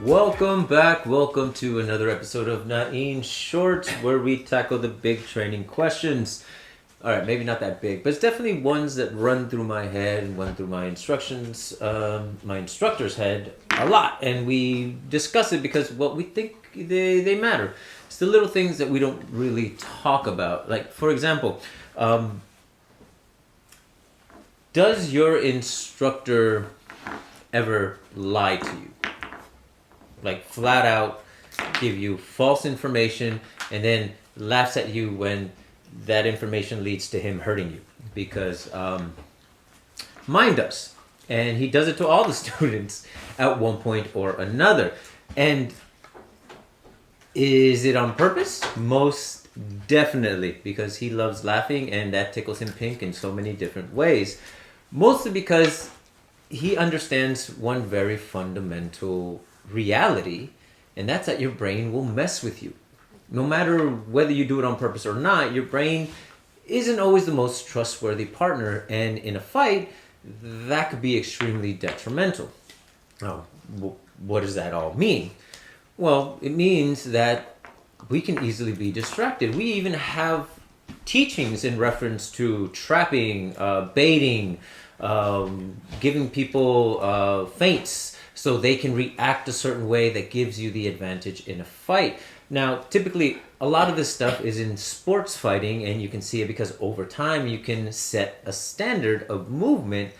Welcome back. Welcome to another episode of Nain Short, where we tackle the big training questions. All right, maybe not that big, but it's definitely ones that run through my head and run through my my instructor's head a lot, and we discuss it because we think they matter. It's the little things that we don't really talk about. Like, for example, does your instructor ever lie to you? Like, flat out give you false information and then laughs at you when that information leads to him hurting you. Because mine does. And he does it to all the students at one point or another. And is it on purpose? Most definitely. Because he loves laughing and that tickles him pink in so many different ways. Mostly because he understands one very fundamental reality, and that's that your brain will mess with you. No matter whether you do it on purpose or not, your brain isn't always the most trustworthy partner, and in a fight, that could be extremely detrimental. Now, what does that all mean? Well, it means that we can easily be distracted. We even have teachings in reference to trapping, baiting, giving people feints so they can react a certain way that gives you the advantage in a fight. Now, typically, a lot of this stuff is in sports fighting, and you can see it because over time you can set a standard of movement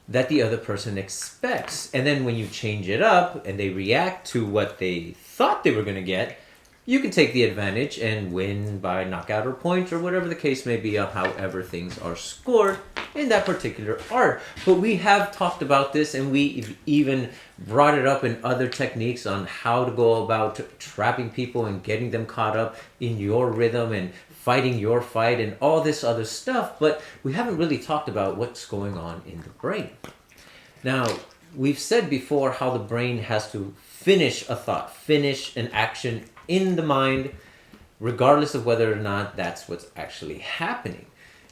that the other person expects. And then when you change it up and they react to what they thought they were going to get, you can take the advantage and win by knockout or point or whatever the case may be of however things are scored in that particular art. But we have talked about this, and we even brought it up in other techniques on how to go about trapping people and getting them caught up in your rhythm and fighting your fight and all this other stuff. But we haven't really talked about what's going on in the brain. Now, we've said before how the brain has to finish a thought, finish an action in the mind, regardless of whether or not that's what's actually happening.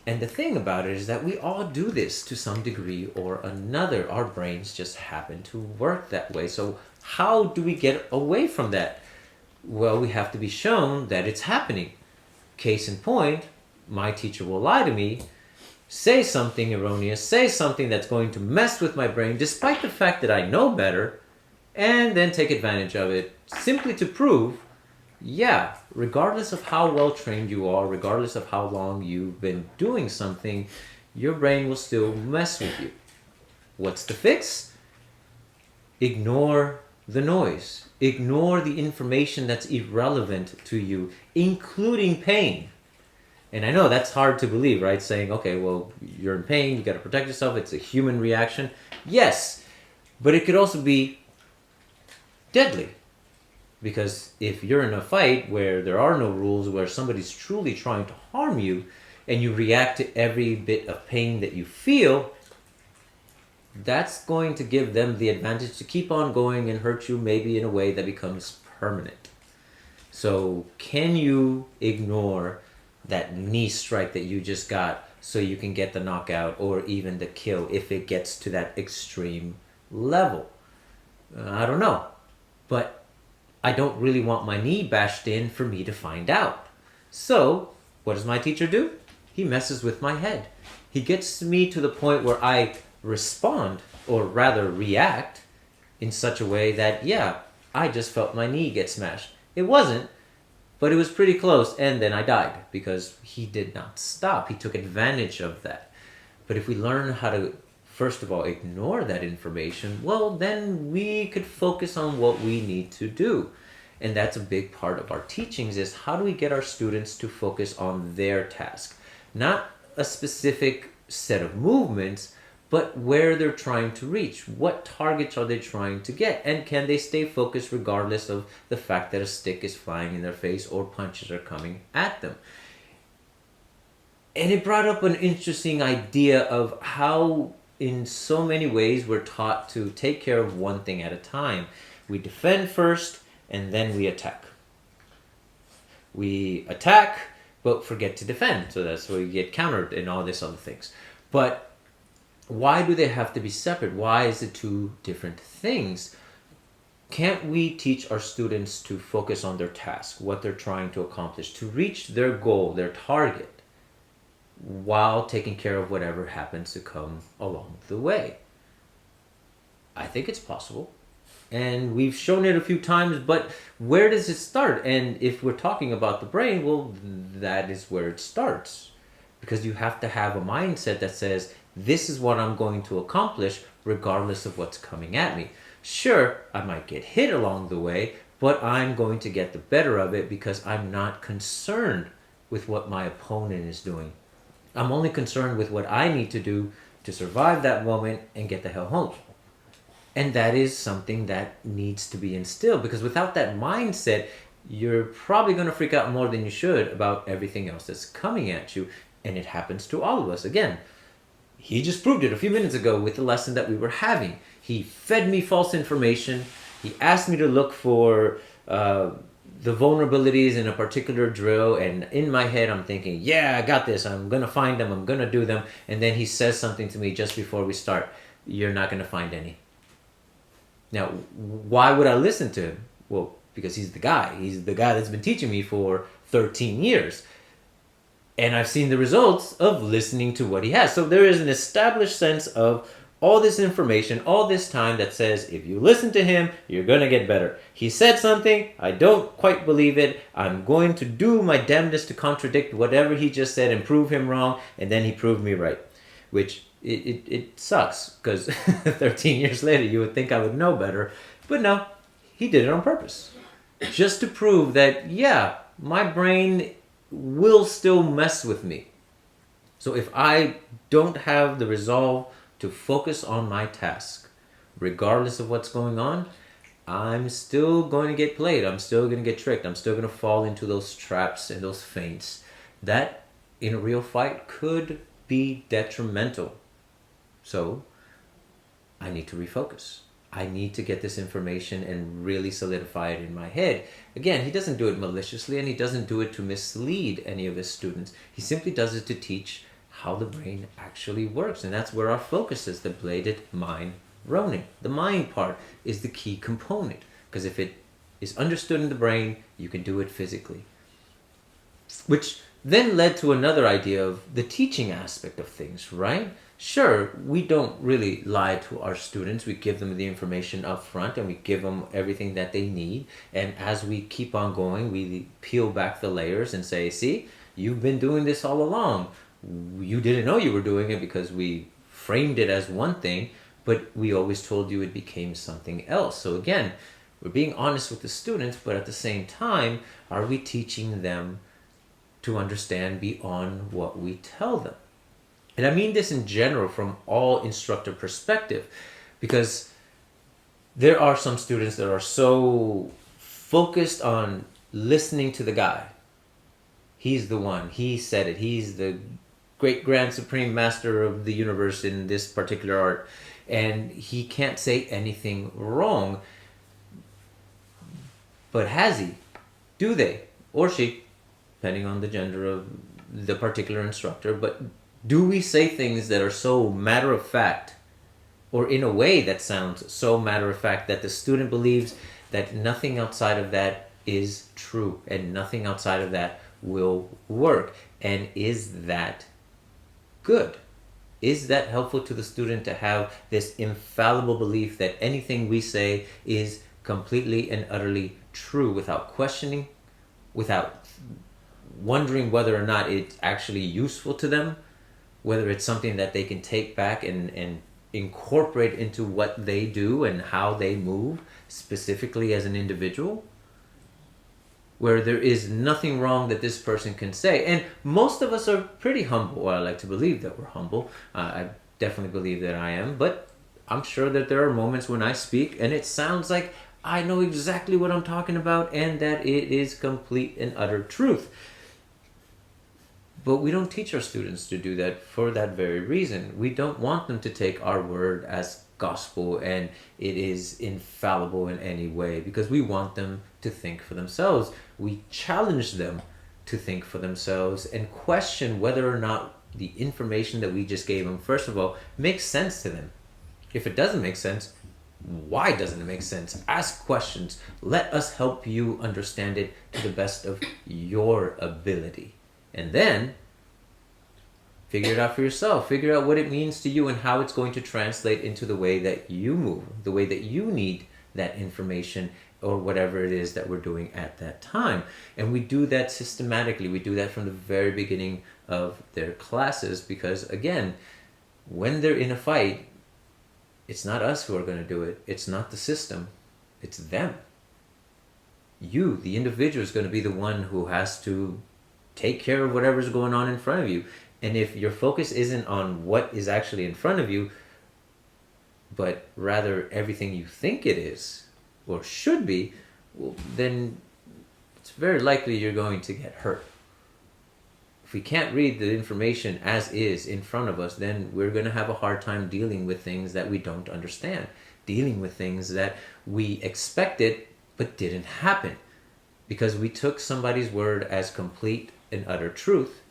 And the thing about it is that we all do this to some degree or another. Our brains just happen to work that way. So how do we get away from that? Well, we have to be shown that it's happening. Case in point, my teacher will lie to me, say something erroneous, say something that's going to mess with my brain, despite the fact that I know better, and then take advantage of it simply to prove, yeah, regardless of how well trained you are, regardless of how long you've been doing something, your brain will still mess with you. What's the fix? Ignore the noise. Ignore the information that's irrelevant to you, including pain. And I know that's hard to believe, right? Saying, okay, well, you're in pain, you got to protect yourself, it's a human reaction. Yes, but it could also be deadly. Because if you're in a fight where there are no rules, where somebody's truly trying to harm you, and you react to every bit of pain that you feel, that's going to give them the advantage to keep on going and hurt you maybe in a way that becomes permanent. So can you ignore that knee strike that you just got so you can get the knockout or even the kill if it gets to that extreme level? I don't know. But I don't really want my knee bashed in for me to find out. So, what does my teacher do? He messes with my head. He gets me to the point where I respond, or rather react, in such a way that, yeah, I just felt my knee get smashed. It wasn't, but it was pretty close, and then I died because he did not stop. He took advantage of that. But if we learn how to, first of all, ignore that information, well, then we could focus on what we need to do. And that's a big part of our teachings, is how do we get our students to focus on their task? Not a specific set of movements, but where they're trying to reach. What targets are they trying to get? And can they stay focused regardless of the fact that a stick is flying in their face or punches are coming at them? And it brought up an interesting idea of how in so many ways we're taught to take care of one thing at a time. We defend first, and then we attack. We attack, but forget to defend. So that's where we get countered and all these other things. But why do they have to be separate? Why is it two different things? Can't we teach our students to focus on their task, what they're trying to accomplish, to reach their goal, their target, while taking care of whatever happens to come along the way? I think it's possible. And we've shown it a few times, but where does it start? And if we're talking about the brain, well, that is where it starts. Because you have to have a mindset that says, this is what I'm going to accomplish regardless of what's coming at me. Sure, I might get hit along the way, but I'm going to get the better of it because I'm not concerned with what my opponent is doing. I'm only concerned with what I need to do to survive that moment and get the hell home. And that is something that needs to be instilled, because without that mindset, you're probably going to freak out more than you should about everything else that's coming at you. And it happens to all of us. Again, he just proved it a few minutes ago with the lesson that we were having. He fed me false information. He asked me to look for the vulnerabilities in a particular drill. And in my head, I'm thinking, yeah, I got this. I'm going to find them. I'm going to do them. And then he says something to me just before we start. You're not going to find any. Now, why would I listen to him? Well, because he's the guy. He's the guy that's been teaching me for 13 years. And I've seen the results of listening to what he has. So there is an established sense of all this information, all this time that says, if you listen to him, you're going to get better. He said something, I don't quite believe it. I'm going to do my damnedest to contradict whatever he just said and prove him wrong. And then he proved me right, which it sucks, because 13 years later you would think I would know better, but no, he did it on purpose, just to prove that, yeah, my brain will still mess with me. So if I don't have the resolve to focus on my task, regardless of what's going on, I'm still going to get played. I'm still going to get tricked. I'm still going to fall into those traps and those feints that in a real fight could be detrimental. So I need to refocus. I need to get this information and really solidify it in my head. Again, he doesn't do it maliciously, and he doesn't do it to mislead any of his students. He simply does it to teach how the brain actually works. And that's where our focus is, the bladed mind Ronin. The mind part is the key component, because if it is understood in the brain, you can do it physically. Which then led to another idea of the teaching aspect of things, right? Sure, we don't really lie to our students. We give them the information up front, and we give them everything that they need. And as we keep on going, we peel back the layers and say, see, you've been doing this all along. You didn't know you were doing it because we framed it as one thing, but we always told you it became something else. So again, we're being honest with the students, but at the same time, are we teaching them to understand beyond what we tell them? And I mean this in general from all instructor perspective, because there are some students that are so focused on listening to the guy. He's the one. He said it. He's the great grand supreme master of the universe in this particular art. And he can't say anything wrong. But has he? Do they? Or she, depending on the gender of the particular instructor. But do we say things that are so matter-of-fact, or in a way that sounds so matter-of-fact, that the student believes that nothing outside of that is true and nothing outside of that will work? And is that good? Is that helpful to the student to have this infallible belief that anything we say is completely and utterly true, without questioning, without wondering whether or not it's actually useful to them, whether it's something that they can take back and incorporate into what they do and how they move specifically as an individual, where there is nothing wrong that this person can say? And most of us are pretty humble. Well, I like to believe that we're humble. I definitely believe that I am, but I'm sure that there are moments when I speak and it sounds like I know exactly what I'm talking about and that it is complete and utter truth. But we don't teach our students to do that for that very reason. We don't want them to take our word as gospel and it is infallible in any way, because we want them to think for themselves. We challenge them to think for themselves and question whether or not the information that we just gave them, first of all, makes sense to them. If it doesn't make sense, Why doesn't it make sense? Ask questions. Let us help you understand it to the best of your ability. And then figure it out for yourself. Figure out what it means to you and how it's going to translate into the way that you move, the way that you need that information or whatever it is that we're doing at that time. And we do that systematically. We do that from the very beginning of their classes because, again, when they're in a fight, it's not us who are going to do it. It's not the system. It's them. You, the individual, is going to be the one who has to take care of whatever's going on in front of you. And if your focus isn't on what is actually in front of you, but rather everything you think it is or should be, well, then it's very likely you're going to get hurt. If we can't read the information as is in front of us, then we're going to have a hard time dealing with things that we don't understand, dealing with things that we expected but didn't happen because we took somebody's word as complete and utter truth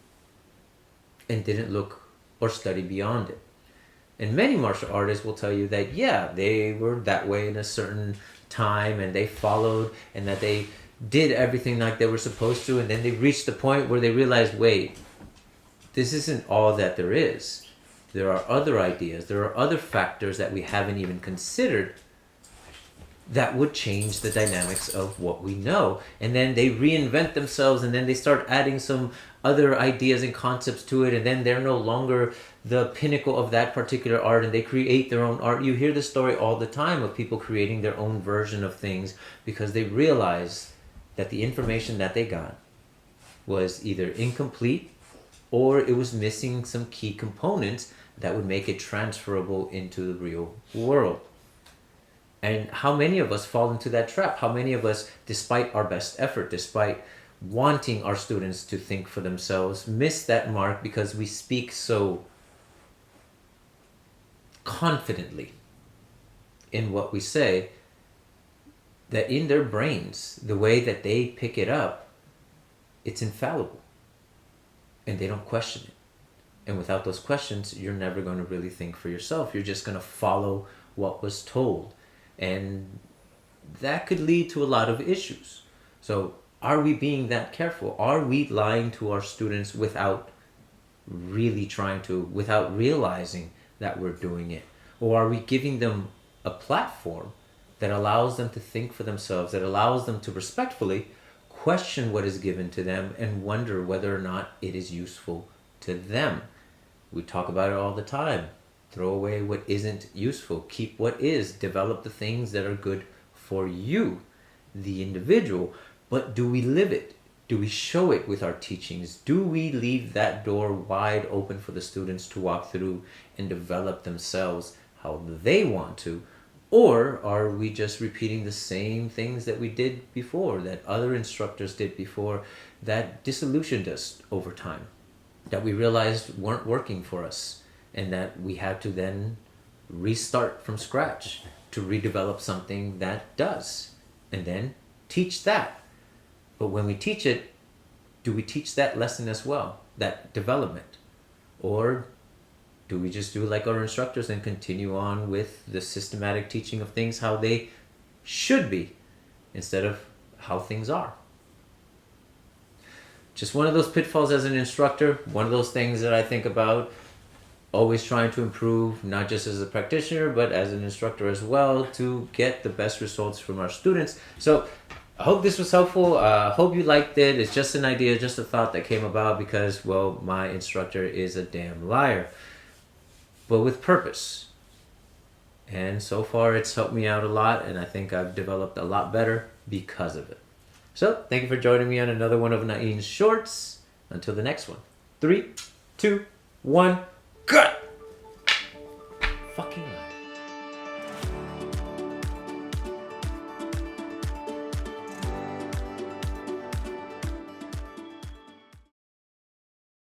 and didn't look or study beyond it. And many martial artists will tell you that, yeah, they were that way in a certain time and they followed and that they did everything like they were supposed to, and then they reached the point where they realized, wait, this isn't all that there is. There are other ideas, there are other factors that we haven't even considered that would change the dynamics of what we know. And then they reinvent themselves and then they start adding some other ideas and concepts to it, and then they're no longer the pinnacle of that particular art and they create their own art. You hear the story all the time of people creating their own version of things because they realize that the information that they got was either incomplete or it was missing some key components that would make it transferable into the real world. And how many of us fall into that trap? How many of us, despite our best effort, despite wanting our students to think for themselves, miss that mark because we speak so confidently in what we say that in their brains, the way that they pick it up, it's infallible. And they don't question it. And without those questions, you're never going to really think for yourself. You're just going to follow what was told. And that could lead to a lot of issues. So are we being that careful? Are we lying to our students without really trying to, without realizing that we're doing it? Or are we giving them a platform that allows them to think for themselves, that allows them to respectfully question what is given to them and wonder whether or not it is useful to them? We talk about it all the time. Throw away what isn't useful. Keep what is. Develop the things that are good for you, the individual. But do we live it? Do we show it with our teachings? Do we leave that door wide open for the students to walk through and develop themselves how they want to? Or are we just repeating the same things that we did before, that other instructors did before, that disillusioned us over time, that we realized weren't working for us, and that we had to then restart from scratch to redevelop something that does, and then teach that? But when we teach it, do we teach that lesson as well, that development? Or do we just do like our instructors and continue on with the systematic teaching of things how they should be instead of how things are? Just one of those pitfalls as an instructor, one of those things that I think about, always trying to improve, not just as a practitioner, but as an instructor as well, to get the best results from our students. So I hope this was helpful. I hope you liked it. It's just an idea, just a thought that came about because, well, my instructor is a damn liar, but with purpose. And so far it's helped me out a lot, and I think I've developed a lot better because of it. So thank you for joining me on another one of Nain's Shorts. Until the next one. 3, 2, 1, cut!